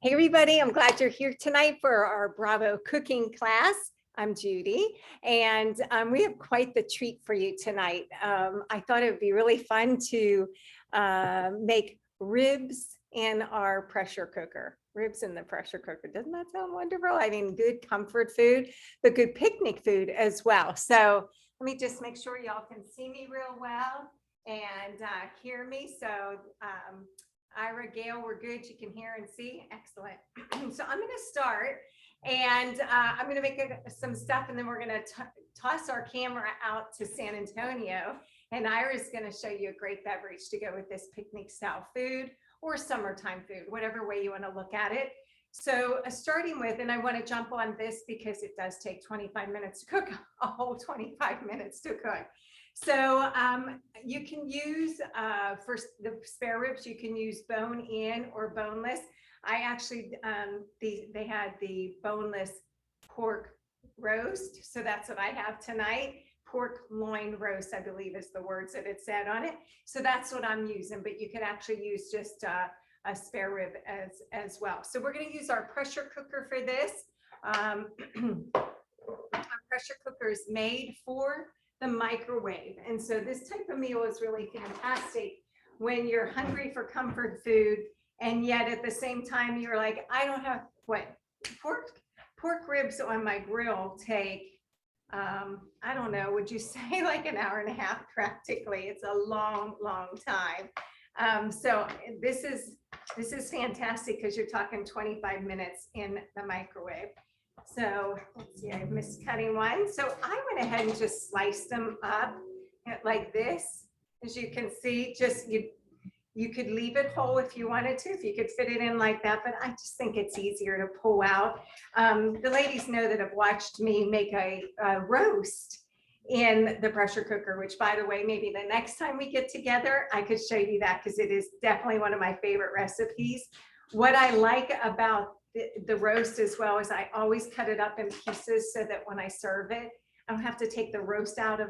Hey everybody, I'm glad you're here tonight for our Bravo cooking class. I'm Judy, and we have quite the treat for you tonight. I thought it would be really fun to make ribs in our pressure cooker. Ribs in the pressure cooker. Doesn't that sound wonderful? I mean, good comfort food, but good picnic food as well. So let me just make sure y'all can see me real well and hear me. So Ira, Gail, we're good. You can hear and see. Excellent. So I'm going to start and I'm going to make some stuff and then we're going to toss our camera out to San Antonio. And Ira's going to show you a great beverage to go with this picnic style food or summertime food, whatever way you want to look at it. So starting with, and I want to jump on this because it does take 25 minutes to cook, a whole 25 minutes to cook. So you can use, for the spare ribs, you can use bone in or boneless. I actually, they had the boneless pork roast. So that's what I have tonight. Pork loin roast, I believe is the words that it said on it. So that's what I'm using, but you could actually use just a spare rib as well. So we're going to use our pressure cooker for this. Our pressure cooker is made for the microwave. And so this type of meal is really fantastic when you're hungry for comfort food. And yet at the same time, you're like, I don't have pork ribs on my grill take, I don't know, would you say like an hour and a half practically? It's a long, long time. So this is fantastic because you're talking 25 minutes in the microwave. So let's see, I missed cutting one. So I went ahead and just sliced them up like this. As you can see, just you could leave it whole if you wanted to, if you could fit it in like that, but I just think it's easier to pull out. The ladies know that have watched me make a roast in the pressure cooker, which by the way, maybe the next time we get together, I could show you that because it is definitely one of my favorite recipes. What I like about the roast as well is I always cut it up in pieces so that when I serve it, I don't have to take the roast out of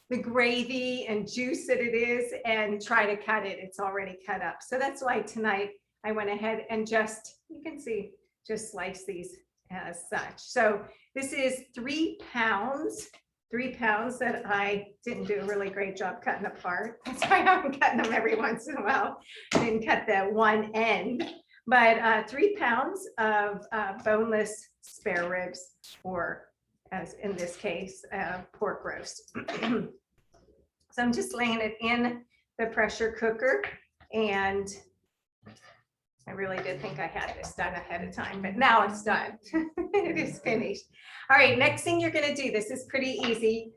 the gravy and juice that it is and try to cut it. It's already cut up. So that's why tonight I went ahead and just, you can see, just slice these as such. So this is 3 pounds that I didn't do a really great job cutting apart. That's why I'm cutting them every once in a while. I didn't cut that one end. But 3 pounds of boneless spare ribs, or as in this case, pork roast. So I'm just laying it in the pressure cooker, and I really did think I had this done ahead of time, but now it's done. It is finished. All right, next thing you're going to do, this is pretty easy.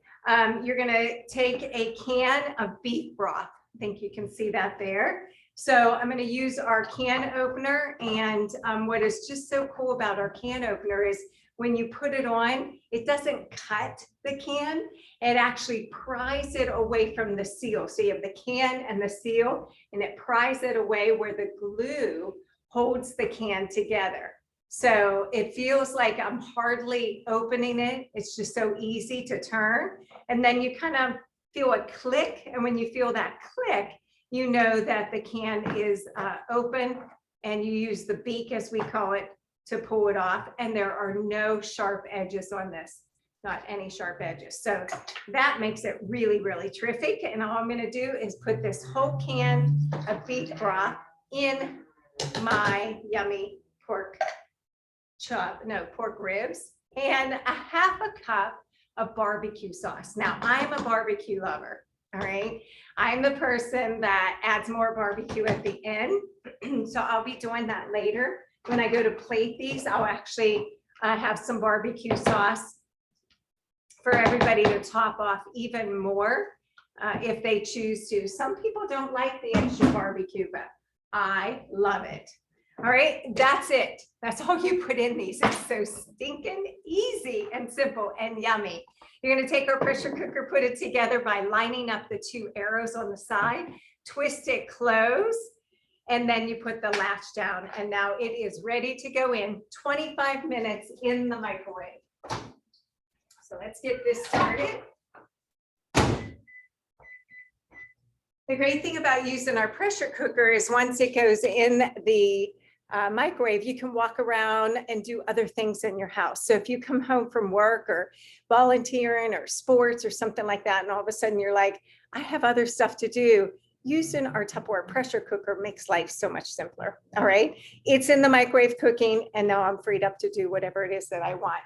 You're going to take a can of beef broth. I think you can see that there. So I'm going to use our can opener, and what is just so cool about our can opener is when you put it on, it doesn't cut the can, it actually pries it away from the seal. So you have the can and the seal, and it pries it away where the glue holds the can together. So it feels like I'm hardly opening it. It's just so easy to turn. And then you kind of feel a click, and when you feel that click, you know that the can is open, and you use the beak, as we call it, to pull it off. And there are no sharp edges on this, not any sharp edges. So that makes it really, really terrific. And all I'm going to do is put this whole can of beef broth in my yummy pork ribs, and a half a cup of barbecue sauce. Now, I'm a barbecue lover. All right. I'm the person that adds more barbecue at the end. So I'll be doing that later. When I go to plate these, I'll actually have some barbecue sauce for everybody to top off even more if they choose to. Some people don't like the extra barbecue, but I love it. All right, that's it. That's all you put in these. It's so stinking easy and simple and yummy. You're going to take our pressure cooker, put it together by lining up the 2 arrows on the side, twist it close, and then you put the latch down. And now it is ready to go in 25 minutes in the microwave. So let's get this started. The great thing about using our pressure cooker is once it goes in the microwave, you can walk around and do other things in your house. So if you come home from work or volunteering or sports or something like that, and all of a sudden you're like, I have other stuff to do, using our Tupperware pressure cooker makes life so much simpler. All right. It's in the microwave cooking, and now I'm freed up to do whatever it is that I want.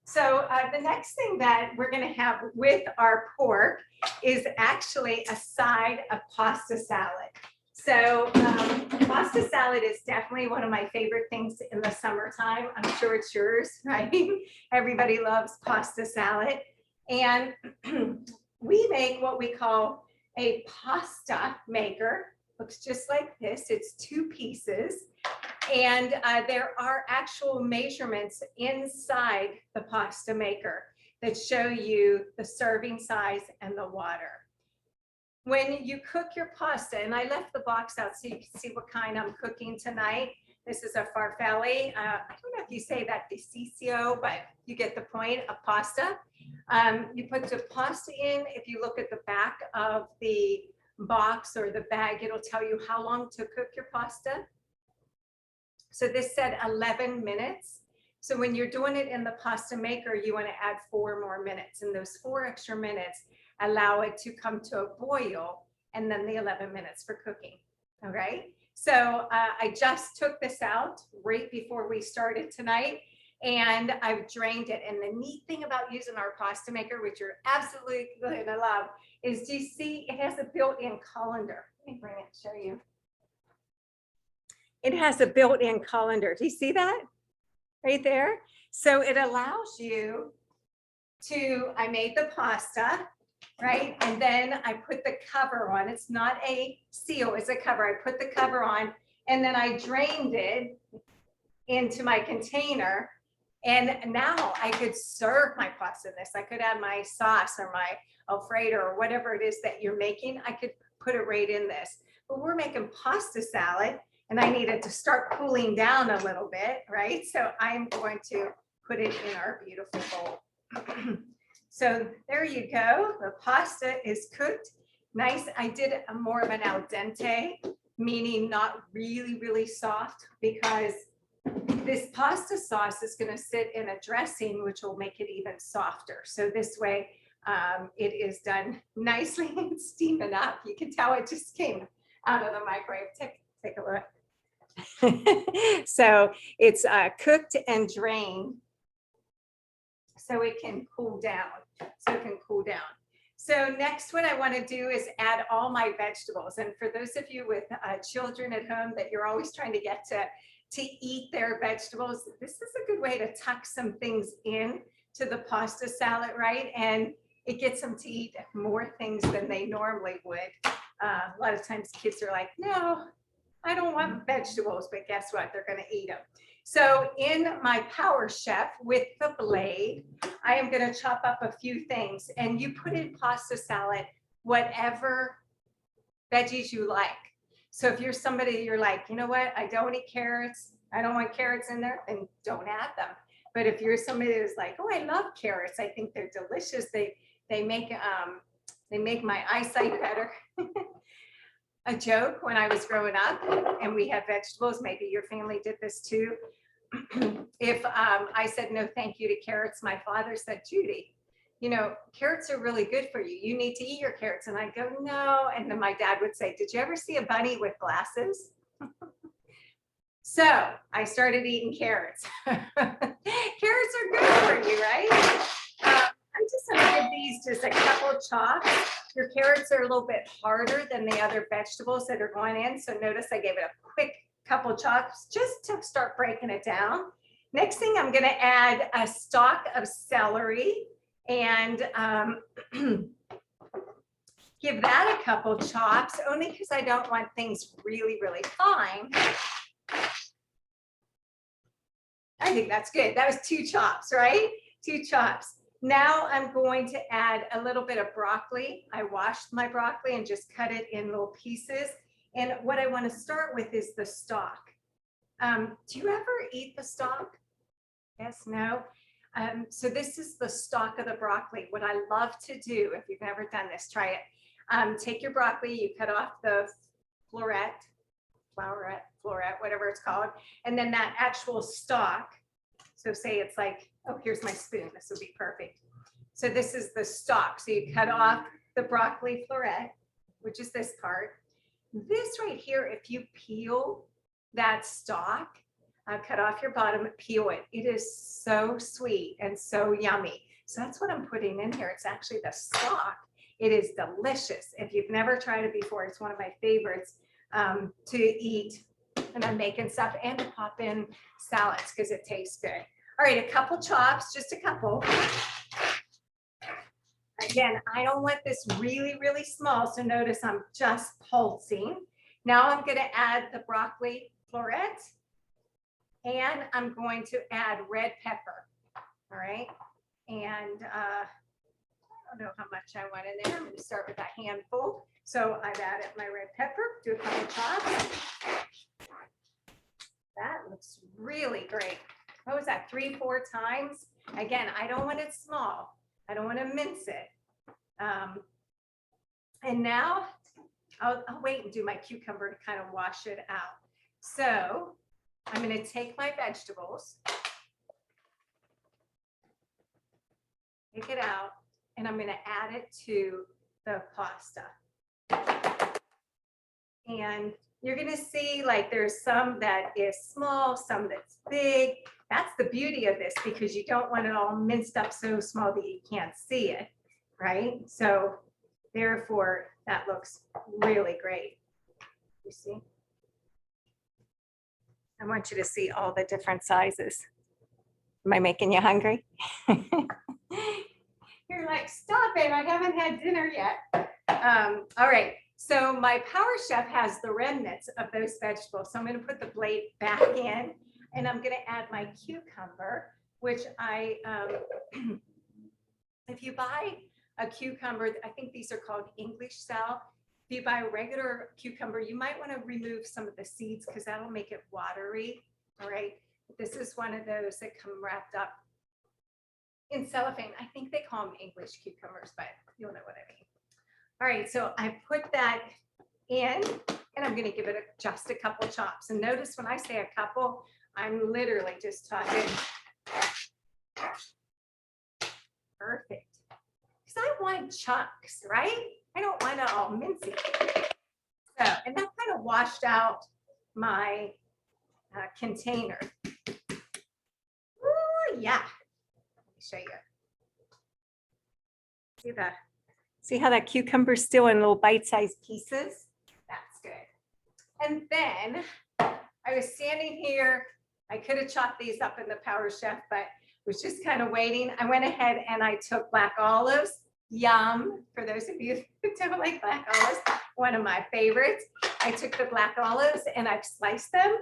So the next thing that we're going to have with our pork is actually a side of pasta salad. So pasta salad is definitely one of my favorite things in the summertime. I'm sure it's yours, right? Everybody loves pasta salad. And we make what we call a pasta maker. Looks just like this. It's 2 pieces. And there are actual measurements inside the pasta maker that show you the serving size and the water. When you cook your pasta, and I left the box out so you can see what kind I'm cooking tonight. This is a farfalle. I don't know if you say that DCCO, but you get the point of pasta. You put the pasta in. If you look at the back of the box or the bag, it'll tell you how long to cook your pasta. So this said 11 minutes. So when you're doing it in the pasta maker, you want to add 4 more minutes, and those 4 extra minutes allow it to come to a boil, and then the 11 minutes for cooking. All right. So I just took this out right before we started tonight, and I've drained it. And the neat thing about using our pasta maker, which you're absolutely going to love, is, do you see it has a built-in colander? Let me bring it and show you. It has a built-in colander. Do you see that right there? So it allows you to, I made the pasta, right? And then I put the cover on. It's not a seal, it's a cover. I put the cover on, and then I drained it into my container. And now I could serve my pasta in this. I could add my sauce or my Alfredo or whatever it is that you're making. I could put it right in this. But we're making pasta salad, and I needed to start cooling down a little bit, right? So I'm going to put it in our beautiful bowl. So there you go. The pasta is cooked. Nice. I did a more of an al dente, meaning not really, really soft, because this pasta sauce is going to sit in a dressing, which will make it even softer. So this way it is done nicely and steaming up. You can tell it just came out of the microwave. Take a look. So it's cooked and drained so it can cool down. So next, what I want to do is add all my vegetables. And for those of you with children at home that you're always trying to get to eat their vegetables, this is a good way to tuck some things in to the pasta salad, right? And it gets them to eat more things than they normally would. A lot of times kids are like, no, I don't want vegetables, but guess what? They're going to eat them. So in my Power Chef with the blade, I am going to chop up a few things, and you put in pasta salad whatever veggies you like. So if you're somebody, you're like, you know what, I don't eat carrots, I don't want carrots in there, then don't add them. But if you're somebody who's like, oh, I love carrots, I think they're delicious, they make my eyesight better. A joke when I was growing up and we had vegetables, maybe your family did this too. If I said no thank you to carrots, my father said, Judy, you know, carrots are really good for you. You need to eat your carrots. And I go, no. And then my dad would say, did you ever see a bunny with glasses? So I started eating carrots. Carrots are good for you, right? I just made these just a couple chops. Your carrots are a little bit harder than the other vegetables that are going in. So notice I gave it a quick couple chops just to start breaking it down. Next thing, I'm going to add a stalk of celery and give that a couple chops, only because I don't want things really, really fine. I think that's good. That was 2 chops, right? 2 chops. Now I'm going to add a little bit of broccoli. I washed my broccoli and just cut it in little pieces. And what I want to start with is the stalk. Do you ever eat the stalk? Yes, no? So this is the stalk of the broccoli. What I love to do, if you've never done this, try it. Take your broccoli, you cut off the floret, floret, whatever it's called. And then that actual stalk. So say it's like, oh, here's my spoon. This would be perfect. So this is the stalk. So you cut off the broccoli floret, which is this part. This right here, if you peel that stalk, cut off your bottom, peel it. It is so sweet and so yummy. So that's what I'm putting in here. It's actually the stalk. It is delicious. If you've never tried it before, it's one of my favorites to eat. And I'm making stuff and to pop in salads because it tastes good. All right, a couple chops, just a couple. Again, I don't want this really, really small. So notice I'm just pulsing. Now I'm going to add the broccoli floret and I'm going to add red pepper. All right. And I don't know how much I want in there. I'm going to start with a handful. So I've added my red pepper, do a couple chops. That looks really great. What was that? 3-4 times? Again, I don't want it small. I don't want to mince it. And now I'll wait and do my cucumber to kind of wash it out. So I'm going to take my vegetables, take it out, and I'm going to add it to the pasta. And you're going to see like there's some that is small, some that's big. That's the beauty of this because you don't want it all minced up so small that you can't see it, right? So therefore, that looks really great. You see? I want you to see all the different sizes. Am I making you hungry? You're like, stop it, I haven't had dinner yet. All right, so my Power Chef has the remnants of those vegetables. So I'm gonna put the blade back in and I'm gonna add my cucumber, which I, if you buy a cucumber, I think these are called English style. If you buy a regular cucumber, you might want to remove some of the seeds because that'll make it watery. All right. This is one of those that come wrapped up in cellophane. I think they call them English cucumbers, but you'll know what I mean. All right. So I put that in and I'm going to give it just a couple chops. And notice when I say a couple, I'm literally just talking. Perfect. Because I want chunks, right? I don't want it all mincy. So, and that kind of washed out my container. Ooh, yeah. Let me show you. See how that cucumber's still in little bite-sized pieces? That's good. And then I was standing here. I could have chopped these up in the Power Chef, but was just kind of waiting. I went ahead and I took black olives. Yum. For those of you who don't like black olives, one of my favorites. I took the black olives and I've sliced them.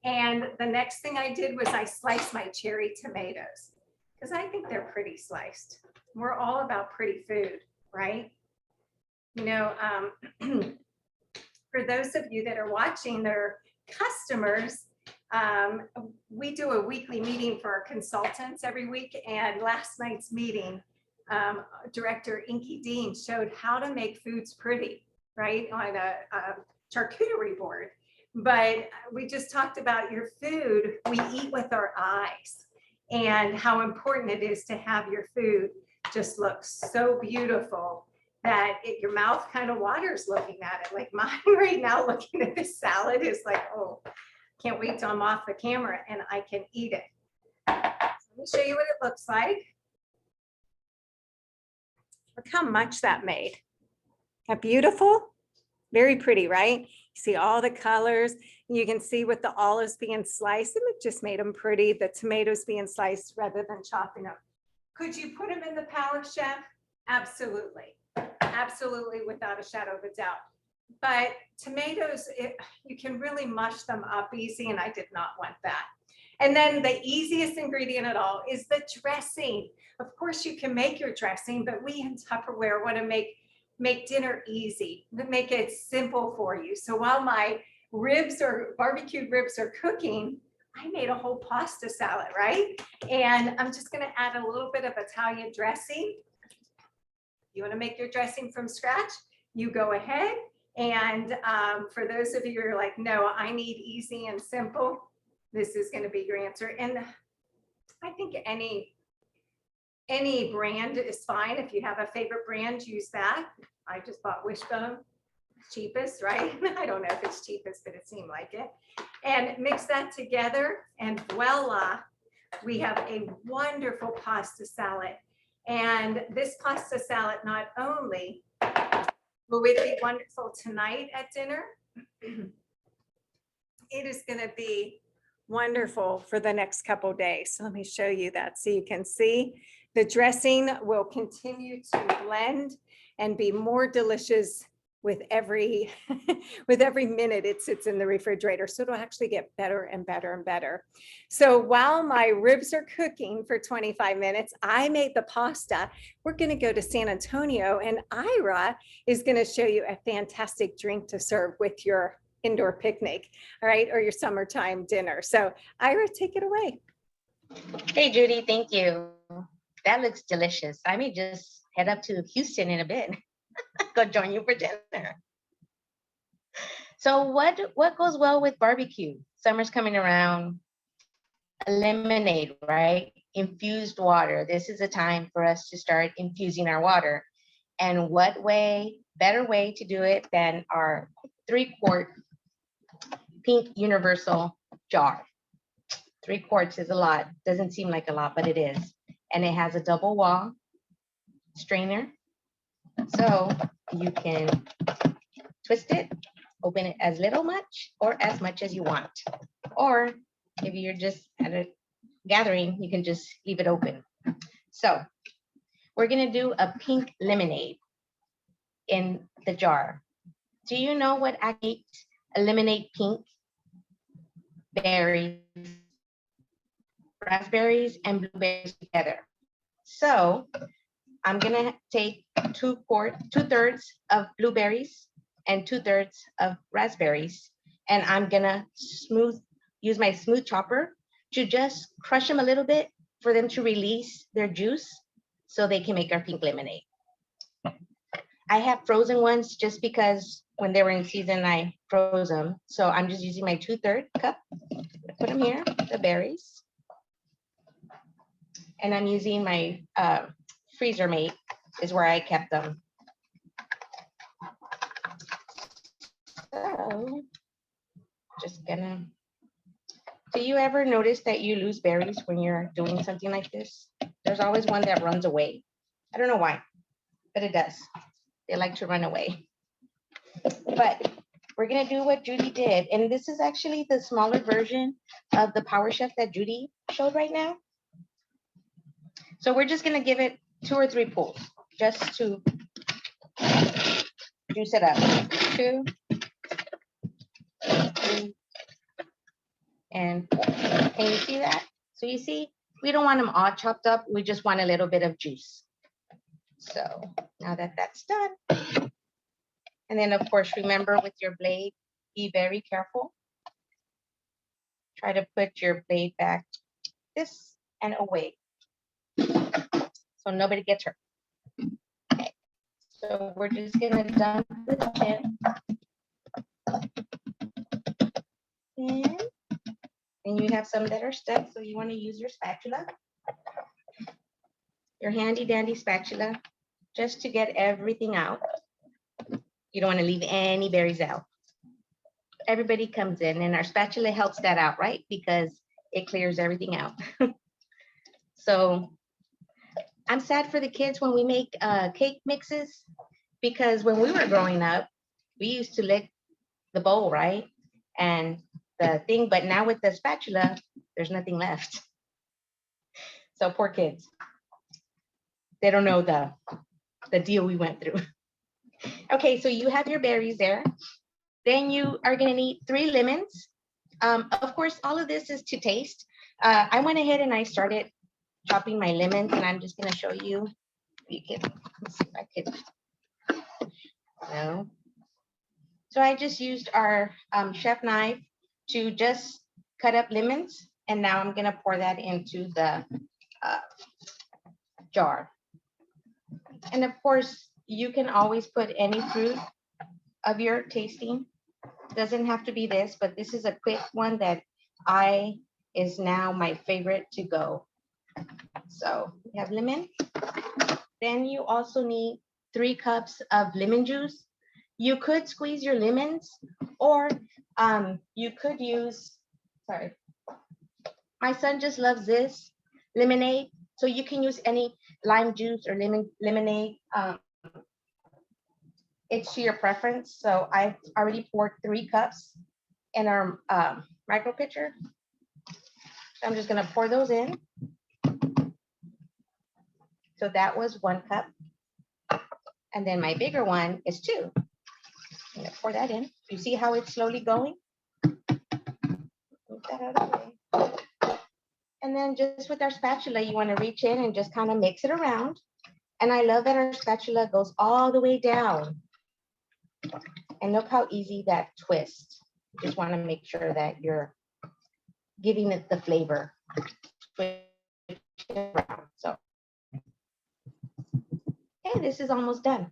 And the next thing I did was I sliced my cherry tomatoes because I think they're pretty sliced. We're all about pretty food, right? You know, for those of you that are watching, they're customers. We do a weekly meeting for our consultants every week. And last night's meeting, Director Inky Dean showed how to make foods pretty, right, on a charcuterie board. But we just talked about your food we eat with our eyes and how important it is to have your food just look so beautiful that your mouth kind of waters looking at it. Like mine right now, looking at this salad is like, oh, can't wait till I'm off the camera and I can eat it. So let me show you what it looks like. Look how much that made. That beautiful? Very pretty, right? You see all the colors. You can see with the olives being sliced, and it just made them pretty. The tomatoes being sliced rather than chopping them. Could you put them in the Power Chef? Absolutely. Absolutely, without a shadow of a doubt. But tomatoes, you can really mush them up easy, and I did not want that. And then the easiest ingredient at all is the dressing. Of course, you can make your dressing, but we in Tupperware want to make dinner easy, make it simple for you. So while my barbecued ribs are cooking, I made a whole pasta salad, right? And I'm just going to add a little bit of Italian dressing. You want to make your dressing from scratch? You go ahead. And for those of you who are like, no, I need easy and simple, this is going to be your answer. And I think any brand is fine. If you have a favorite brand, use that. I just bought Wishbone, cheapest, right? I don't know if it's cheapest, but it seemed like it. And mix that together, and voila, we have a wonderful pasta salad. And this pasta salad not only will it be wonderful tonight at dinner, it is going to be wonderful for the next couple days. So let me show you that so you can see the dressing will continue to blend and be more delicious with every with every minute it sits in the refrigerator. So it'll actually get better and better and better. So while my ribs are cooking for 25 minutes, I made the pasta. We're going to go to San Antonio, and Ira is going to show you a fantastic drink to serve with your indoor picnic, all right, or your summertime dinner. So Ira, take it away. Hey, Judy, thank you. That looks delicious. I may just head up to Houston in a bit. Go join you for dinner. So what goes well with barbecue? Summer's coming around. A lemonade, right? Infused water. This is a time for us to start infusing our water. And what better way to do it than our 3-quart pink universal jar. 3 quarts is a lot. Doesn't seem like a lot, but it is. And it has a double wall strainer. So you can twist it, open it as much or as much as you want. Or if you're just at a gathering, you can just leave it open. So we're gonna do a pink lemonade in the jar. Do you know what activates a lemonade pink? Berries, raspberries, and blueberries together. So I'm gonna take 2/3 of blueberries and 2/3 of raspberries, and I'm gonna use my smooth chopper to just crush them a little bit for them to release their juice so they can make our pink lemonade. I have frozen ones just because when they were in season, I froze them. So I'm just using my 2/3 cup. Put them here, the berries. And I'm using my freezer mate is where I kept them. So just gonna, do you ever notice that you lose berries when you're doing something like this? There's always one that runs away. I don't know why, but it does. They like to run away. But we're gonna do what Judy did. And this is actually the smaller version of the Power Chef that Judy showed right now. So we're just gonna give it 2 or 3 pulls just to juice it up. 2, 3, and 4. Can you see that? So you see, we don't want them all chopped up. We just want a little bit of juice. So now that that's done, and then of course, remember with your blade, be very careful. Try to put your blade back this and away, so nobody gets hurt. Okay. So we're just gonna dump the chin. And you have some that are stuck, so you want to use your spatula, your handy dandy spatula, just to get everything out. You don't want to leave any berries out. Everybody comes in, and our spatula helps that out, right? Because it clears everything out. So I'm sad for the kids when we make cake mixes, because when we were growing up, we used to lick the bowl, right? And the thing, but now with the spatula, there's nothing left. So poor kids. They don't know the deal we went through. Okay, so you have your berries there. Then you are gonna need 3 lemons. Of course, all of this is to taste. I went ahead and I started chopping my lemons, and I'm just gonna show you. You can, let's see if I could. No. So I just used our chef knife to just cut up lemons, and now I'm gonna pour that into the jar. And of course, you can always put any fruit of your tasting. Doesn't have to be this, but this is a quick one that is now my favorite to go. So we have lemon. Then you also need 3 cups of lemon juice. You could squeeze your lemons, or you could use, sorry, my son just loves this lemonade. So you can use any lime juice or lemonade. It's to your preference. So I've already poured 3 cups in our micro pitcher. So I'm just gonna pour those in. So that was 1 cup. And then my bigger one is 2. I'm gonna pour that in. You see how it's slowly going? Move that out of the way. And then just with our spatula, you wanna reach in and just kind of mix it around. And I love that our spatula goes all the way down. And look how easy that twists. Just wanna make sure that you're giving it the flavor. So, okay, this is almost done.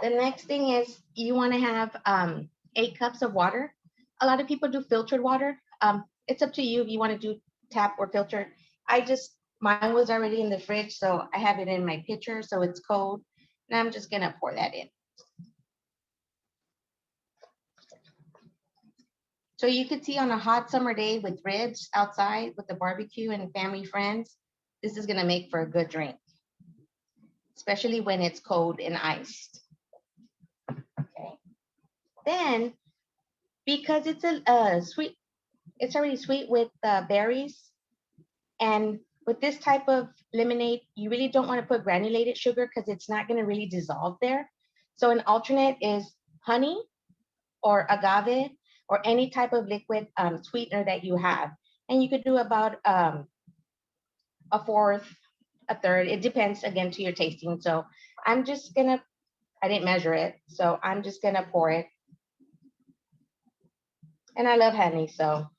The next thing is you want to have 8 cups of water. A lot of people do filtered water. It's up to you if you want to do tap or filtered. Mine was already in the fridge, so I have it in my pitcher, so it's cold. And I'm just gonna pour that in. So you could see on a hot summer day with ribs outside with the barbecue and family friends, this is gonna make for a good drink, especially when it's cold and iced. Okay. Then, because it's a sweet, it's already sweet with berries, and with this type of lemonade, you really don't want to put granulated sugar because it's not going to really dissolve there. So an alternate is honey or agave or any type of liquid sweetener that you have. And you could do about a fourth, a third. It depends, again, to your tasting. So I'm just going to, I didn't measure it, so I'm just going to pour it. And I love honey, so.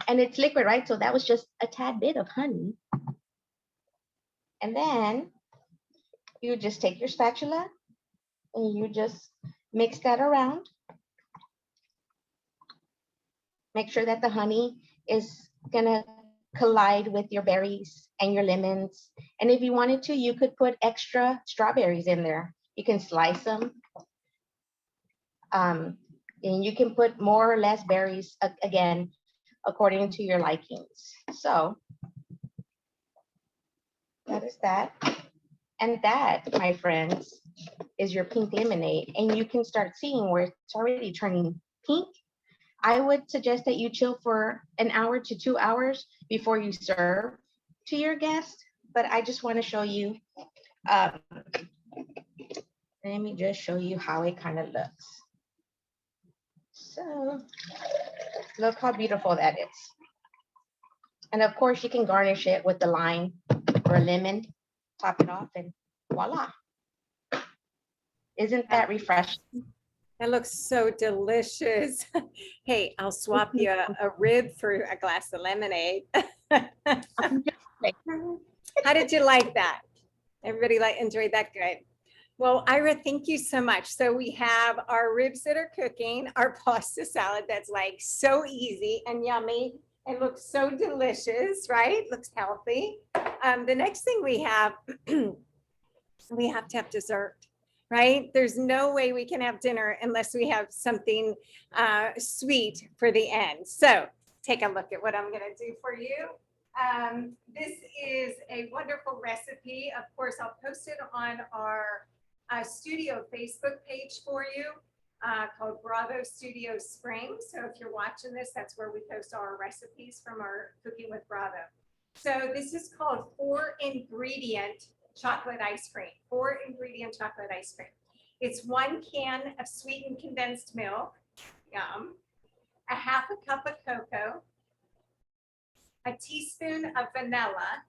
And it's liquid, right? So that was just a tad bit of honey. And then you just take your spatula and you just mix that around. Make sure that the honey is gonna collide with your berries and your lemons. And if you wanted to, you could put extra strawberries in there. You can slice them. And you can put more or less berries, again, according to your likings. So that is that. And that, my friends, is your pink lemonade. And you can start seeing where it's already turning pink. I would suggest that you chill for an hour to 2 hours before you serve to your guest. But I just want to show you, let me just show you how it kind of looks. So look how beautiful that is. And of course you can garnish it with the lime or a lemon, top it off, and voila. Isn't that refreshing? That looks so delicious. Hey, I'll swap you a rib for a glass of lemonade. How did you like that? Everybody enjoyed that? Good. Well, Ira, thank you so much. So we have our ribs that are cooking, our pasta salad that's like so easy and yummy and looks so delicious, right? Looks healthy. The next thing we have to have dessert, right? There's no way we can have dinner unless we have something sweet for the end. So take a look at what I'm gonna do for you. This is a wonderful recipe. Of course, I'll post it on our studio Facebook page for you called Bravo Studio Spring. So if you're watching this, that's where we post all our recipes from our Cooking with Bravo. So this is called 4-ingredient chocolate ice cream, 4-ingredient chocolate ice cream. It's 1 can of sweetened condensed milk, yum, a half a cup of cocoa, a teaspoon of vanilla,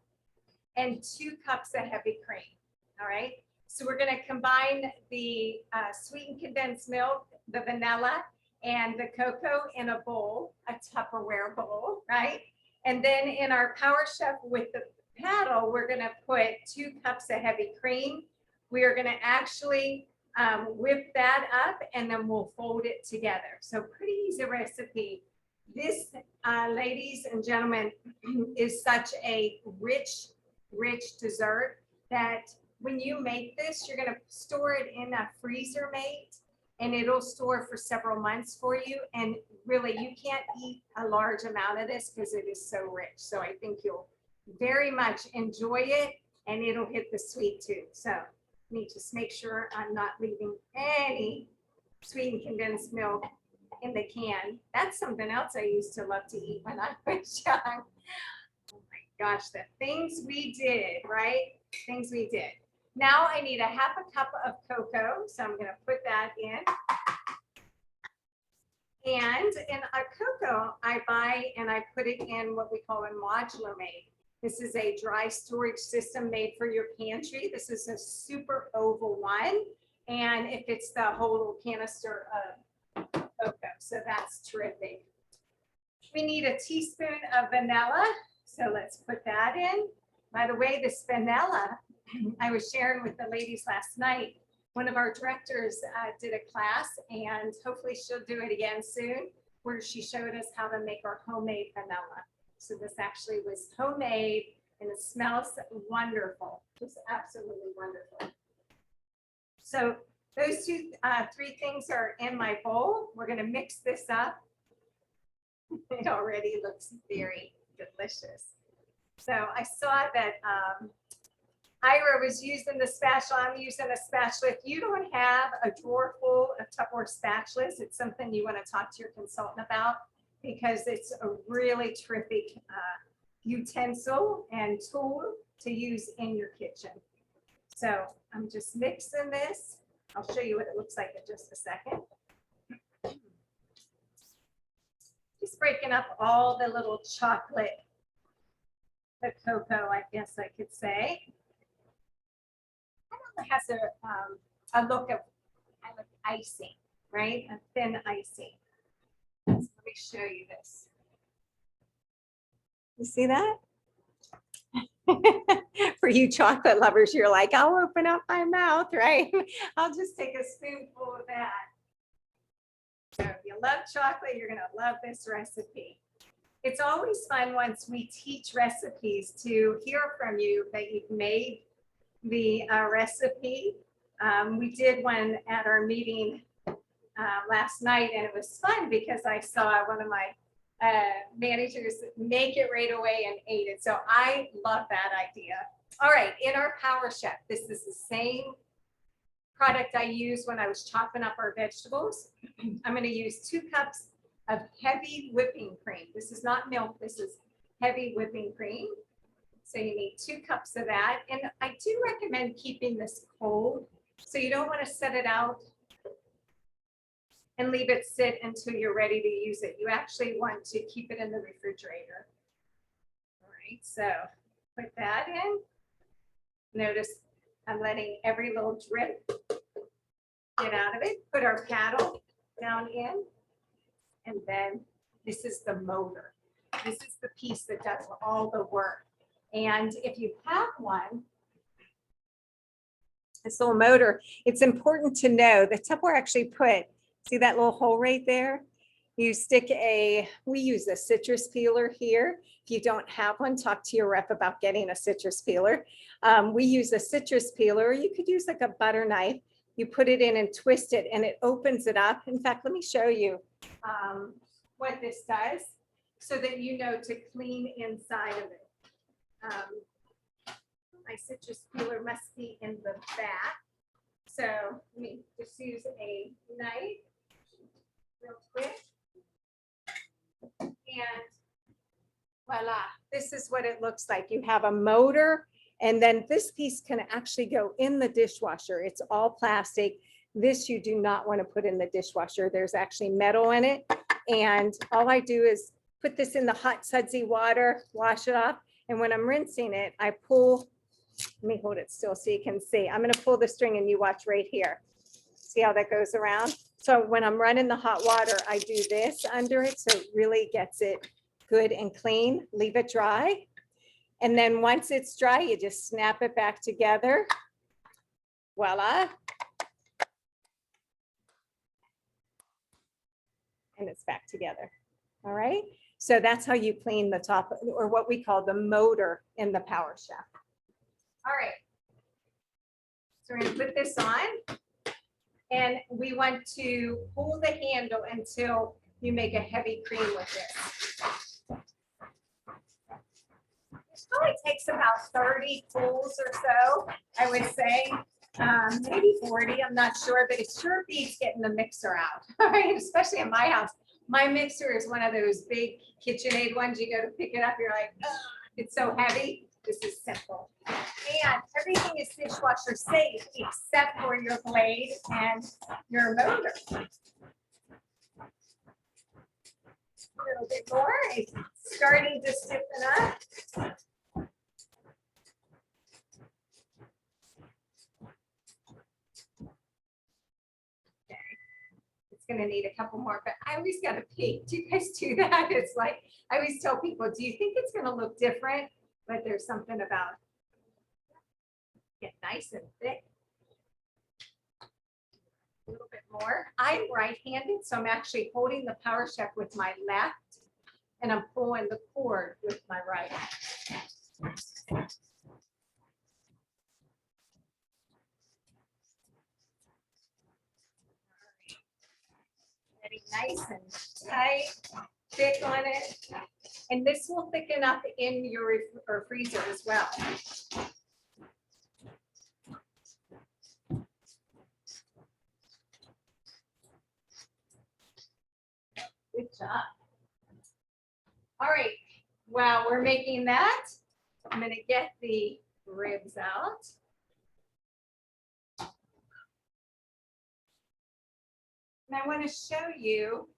and 2 cups of heavy cream, all right? So we're gonna combine the sweetened condensed milk, the vanilla, and the cocoa in a bowl, a Tupperware bowl, right? And then in our Power Chef with the paddle, we're gonna put 2 cups of heavy cream. We are gonna actually whip that up, and then we'll fold it together. So pretty easy recipe. This, ladies and gentlemen, is such a rich, rich dessert that when you make this, you're gonna store it in a freezer, mate, and it'll store for several months for you. And really, you can't eat a large amount of this because it is so rich. So I think you'll very much enjoy it, and it'll hit the sweet tooth. So let me just make sure I'm not leaving any sweetened condensed milk in the can. That's something else I used to love to eat when I was young. Oh my gosh, the things we did, right? Things we did. Now I need a half a cup of cocoa, so I'm gonna put that in. And in a cocoa, I buy and I put it in what we call a modular made. This is a dry storage system made for your pantry. This is a super oval one, and it fits the whole little canister of cocoa, so that's terrific. We need a teaspoon of vanilla, so let's put that in. By the way, this vanilla, I was sharing with the ladies last night. One of our directors did a class, and hopefully she'll do it again soon, where she showed us how to make our homemade vanilla. So this actually was homemade, and it smells wonderful, just absolutely wonderful. So those three things are in my bowl. We're gonna mix this up. It already looks very delicious. So I saw that Ira was using the spatula. I'm using a spatula. If you don't have a drawer full of Tupperware spatulas, it's something you want to talk to your consultant about, because it's a really terrific utensil and tool to use in your kitchen. So I'm just mixing this. I'll show you what it looks like in just a second. Just breaking up all the little chocolate, the cocoa, I guess I could say. I know it has a look of kind of icing, right? A thin icing. So let me show you this. You see that? For you chocolate lovers, you're like, I'll open up my mouth, right? I'll just take a spoonful of that. So if you love chocolate, you're gonna love this recipe. It's always fun once we teach recipes to hear from you that you've made the recipe. We did one at our meeting last night, and it was fun because I saw one of my managers make it right away and ate it. So I love that idea. All right, in our Power Chef, this is the same product I used when I was chopping up our vegetables. I'm going to use 2 cups of heavy whipping cream. This is not milk, this is heavy whipping cream. So you need 2 cups of that. And I do recommend keeping this cold. So you don't want to set it out and leave it sit until you're ready to use it. You actually want to keep it in the refrigerator. All right, so put that in. Notice I'm letting every little drip get out of it. Put our paddle down in. And then this is the motor. This is the piece that does all the work. And if you have one, this little motor, it's important to know that Tupperware actually put, see that little hole right there? You stick we use a citrus peeler here. If you don't have one, talk to your rep about getting a citrus peeler. We use a citrus peeler. You could use like a butter knife. You put it in and twist it, and it opens it up. In fact, let me show you what this does so that you know to clean inside of it. My citrus peeler must be in the back. So let me just use a knife real quick. And voila, this is what it looks like. You have a motor, and then this piece can actually go in the dishwasher. It's all plastic. This you do not want to put in the dishwasher. There's actually metal in it. And all I do is put this in the hot sudsy water, wash it off. And when I'm rinsing it, I pull, let me hold it still so you can see. I'm going to pull the string, and you watch right here. See how that goes around? So when I'm running the hot water, I do this under it so it really gets it good and clean. Leave it dry. And then once it's dry, you just snap it back together. Voila. and it's back together. All right. So that's how you clean the top, or what we call the motor in the Power Chef. All right. So we're going to put this on, and we want to pull the handle until you make a heavy cream with this. It probably takes about 30 pulls or so, I would say. Maybe 40, I'm not sure, but it sure beats getting the mixer out. All right, especially in my house. My mixer is one of those big KitchenAid ones. You go to pick it up, you're like, ugh, it's so heavy. This is simple. And everything is dishwasher safe except for your blade and your motor. A little bit more. It's starting to stiffen up. Going to need a couple more, but I always got to peek. Do you guys do that? It's like, I always tell people, do you think it's going to look different? But there's something about get nice and thick. A little bit more. I'm right-handed, so I'm actually holding the Power Chef with my left, and I'm pulling the cord with my right. Nice and tight, thick on it. And this will thicken up in your freezer as well. Good job. All right, while we're making that, I'm going to get the ribs out. And I want to show you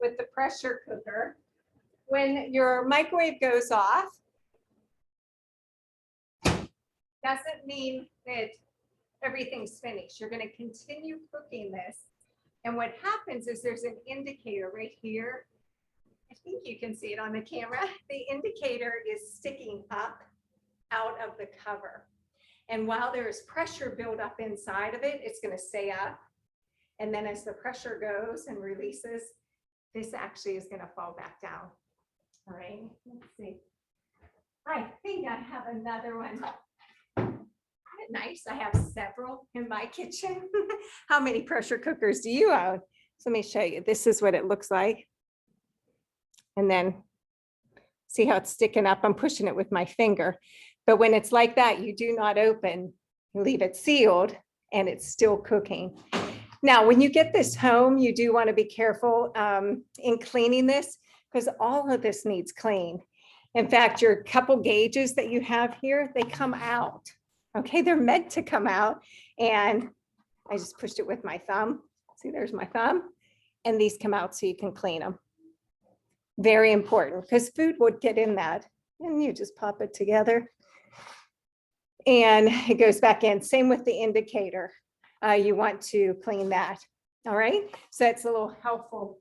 with the pressure cooker, when your microwave goes off, doesn't mean that everything's finished. You're going to continue cooking this. And what happens is there's an indicator right here. I think you can see it on the camera. The indicator is sticking up out of the cover. And while there's pressure built up inside of it, it's going to stay up. And then as the pressure goes and releases, this actually is going to fall back down. All right, let's see. I think I have another one. Isn't it nice? I have several in my kitchen. How many pressure cookers do you own? So let me show you. This is what it looks like. And then see how it's sticking up? I'm pushing it with my finger. But when it's like that, you do not open, you leave it sealed, and it's still cooking. Now, when you get this home, you do want to be careful in cleaning this, because all of this needs clean. In fact, your couple gauges that you have here, they come out. Okay, they're meant to come out. And I just pushed it with my thumb. See, there's my thumb. And these come out so you can clean them. Very important, because food would get in that. And you just pop it together. And it goes back in. Same with the indicator. You want to clean that. All right. So that's a little helpful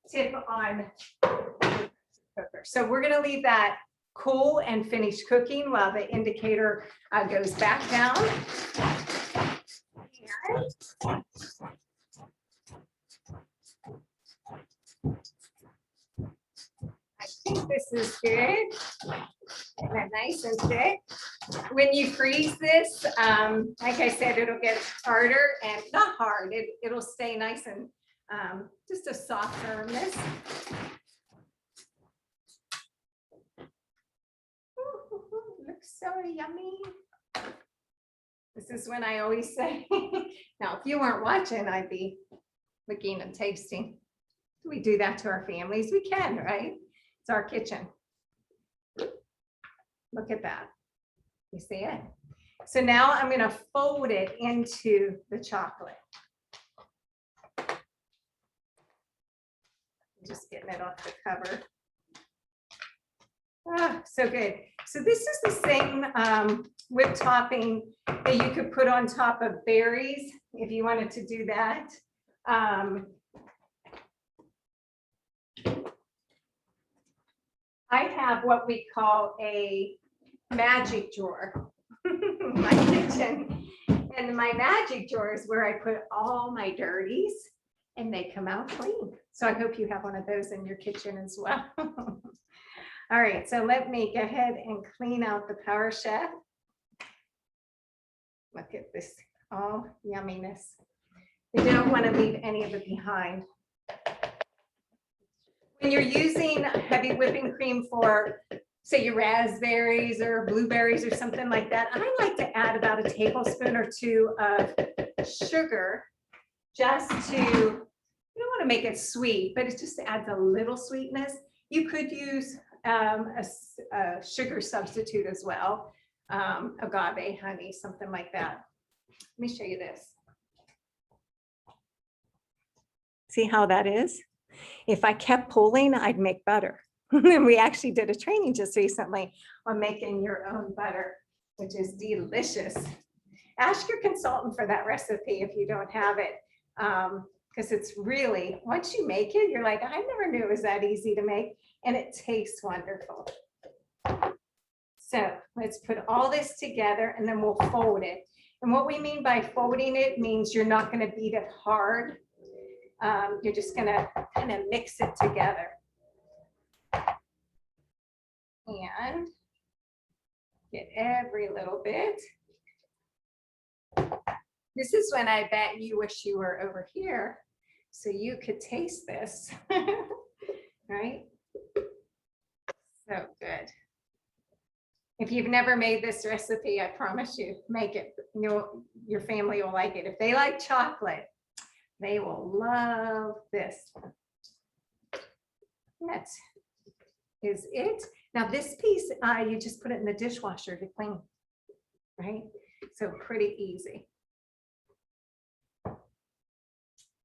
tip on cooker. So we're going to leave that cool and finish cooking while the indicator goes back down. And I think this is good. And nice and thick. When you freeze this, like I said, it'll get harder and not hard. It'll stay nice and just a soft firmness. Ooh, looks so yummy. This is when I always say, now, if you weren't watching, I'd be looking and tasting. Do we do that to our families? We can, right? It's our kitchen. Look at that. You see it? So now I'm going to fold it into the chocolate. Just getting it off the cover. Ah, so good. So this is the same whipped topping that you could put on top of berries if you wanted to do that. I have what we call a magic drawer in my kitchen. And my magic drawer is where I put all my dirties. and they come out clean. So I hope you have one of those in your kitchen as well. All right, so let me go ahead and clean out the Power Chef. Look at this, all yumminess. You don't want to leave any of it behind. When you're using heavy whipping cream for, say, your raspberries or blueberries or something like that, I like to add about a tablespoon or two of sugar just to, you don't want to make it sweet, but it just adds a little sweetness. You could use a sugar substitute as well, agave honey, something like that. Let me show you this. See how that is? If I kept pulling, I'd make butter. And we actually did a training just recently on making your own butter, which is delicious. Ask your consultant for that recipe if you don't have it, because it's really, once you make it, you're like, I never knew it was that easy to make, and it tastes wonderful. So let's put all this together and then we'll fold it. And what we mean by folding it means you're not going to beat it hard. You're just going to kind of mix it together. And get every little bit. This is when I bet you wish you were over here so you could taste this, right? So good. If you've never made this recipe, I promise you, make it. Your family will like it. If they like chocolate, they will love this. That is it. Now this piece, you just put it in the dishwasher to clean, right? So pretty easy. All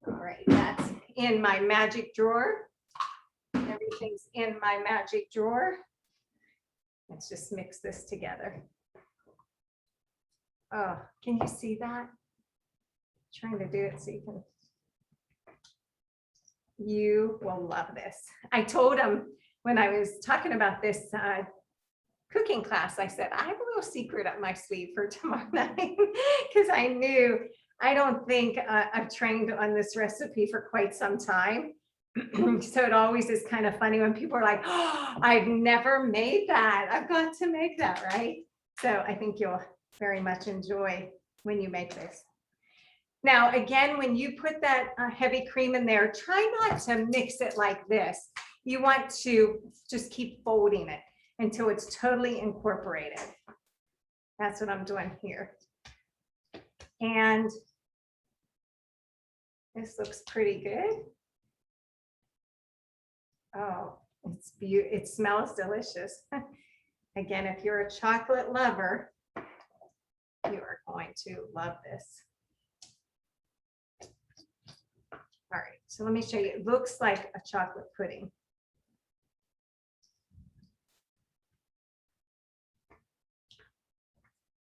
right, that's in my magic drawer. Everything's in my magic drawer. Let's just mix this together. Oh, can you see that? I'm trying to do it so you can. You will love this. I told him when I was talking about this cooking class, I said, I have a little secret up my sleeve for tomorrow night because I knew, I don't think I've trained on this recipe for quite some time. So it always is kind of funny when people are like, oh, I've never made that. I've got to make that, right? So I think you'll very much enjoy when you make this. Now, again, when you put that heavy cream in there, try not to mix it like this. You want to just keep folding it until it's totally incorporated. That's what I'm doing here. And this looks pretty good. Oh, it's beautiful. It smells delicious. Again, if you're a chocolate lover, you are going to love this. All right, so let me show you. It looks like a chocolate pudding.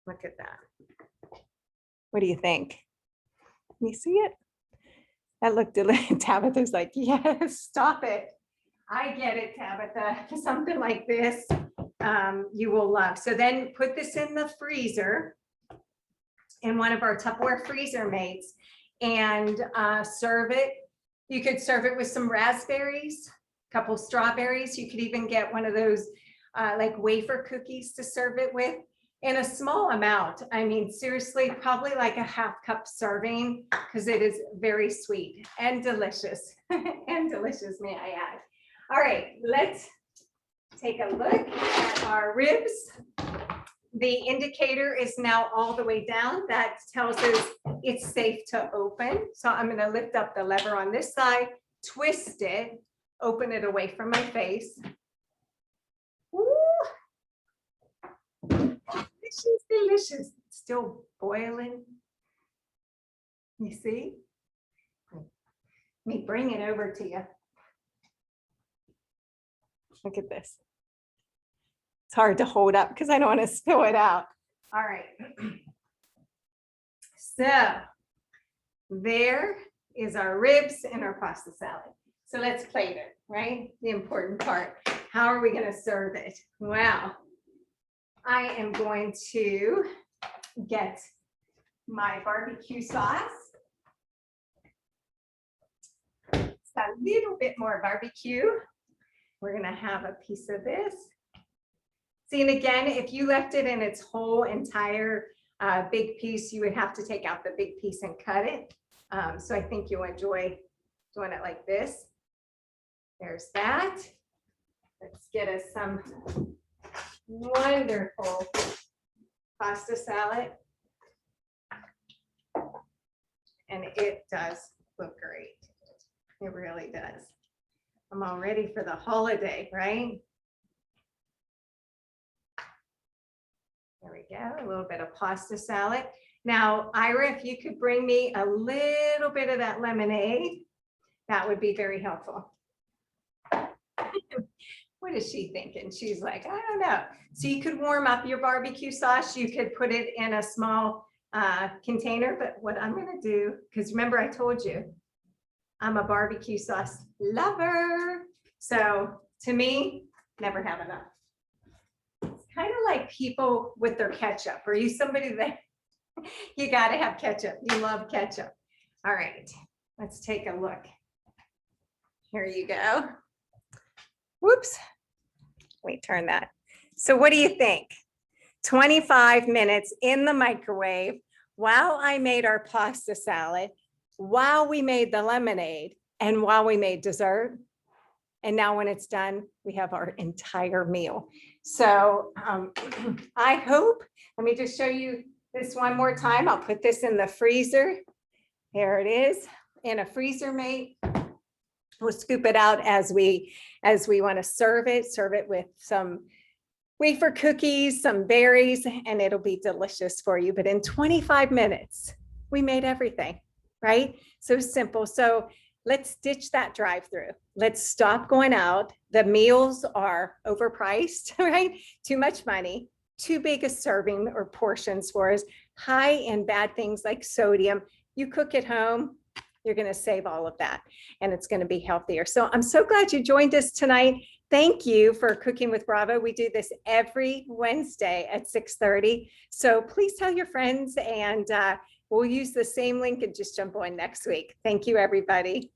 Look at that. What do you think? Can you see it? That looked delicious. Tabitha's like, yes, stop it. I get it, Tabitha. Something like this, you will love. So then put this in the freezer, in one of our Tupperware freezer mates, and serve it. You could serve it with some raspberries, a couple strawberries. You could even get one of those like wafer cookies to serve it with in a small amount. I mean, seriously, probably like a ½ cup serving, because it is very sweet and delicious and delicious, may I add. All right, let's take a look at our ribs. The indicator is now all the way down. That tells us it's safe to open. So I'm going to lift up the lever on this side, twist it, open it away from my face. Ooh. Delicious, delicious. It's still boiling. You see? Let me bring it over to you. Look at this. It's hard to hold up because I don't want to spill it out. All right. So there is our ribs and our pasta salad. So let's plate it, right? The important part. How are we going to serve it? Wow. I am going to get my barbecue sauce. a little bit more barbecue. We're gonna have a piece of this. See, and again, if you left it in its whole entire big piece, you would have to take out the big piece and cut it. So I think you'll enjoy doing it like this. There's that. Let's get us some wonderful pasta salad. And it does look great. It really does. I'm all ready for the holiday, right? There we go, a little bit of pasta salad. Now, Ira, if you could bring me a little bit of that lemonade, that would be very helpful. What is she thinking? She's like, I don't know. So you could warm up your barbecue sauce. You could put it in a small container, but what I'm gonna do, because remember I told you, I'm a barbecue sauce lover. So to me, never have enough. It's kind of like people with their ketchup. Are you somebody that you gotta have ketchup? You love ketchup. All right, let's take a look. Here you go. Whoops, let me turn that. So what do you think? 25 minutes in the microwave while I made our pasta salad, while we made the lemonade, and while we made dessert. And now when it's done, we have our entire meal. So I hope, let me just show you this one more time. I'll put this in the freezer. There it is, in a freezer mate. We'll scoop it out as we want to serve it with some wafer cookies, some berries, and it'll be delicious for you. But in 25 minutes, we made everything, right? So simple. So let's ditch that drive-through. Let's stop going out. The meals are overpriced, right? Too much money, too big a serving or portions for us, high in bad things like sodium. You cook at home, you're going to save all of that, and it's going to be healthier. So I'm so glad you joined us tonight. Thank you for Cooking with Bravo. We do this every Wednesday at 6:30. So please tell your friends, and we'll use the same link and just jump on next week. Thank you, everybody.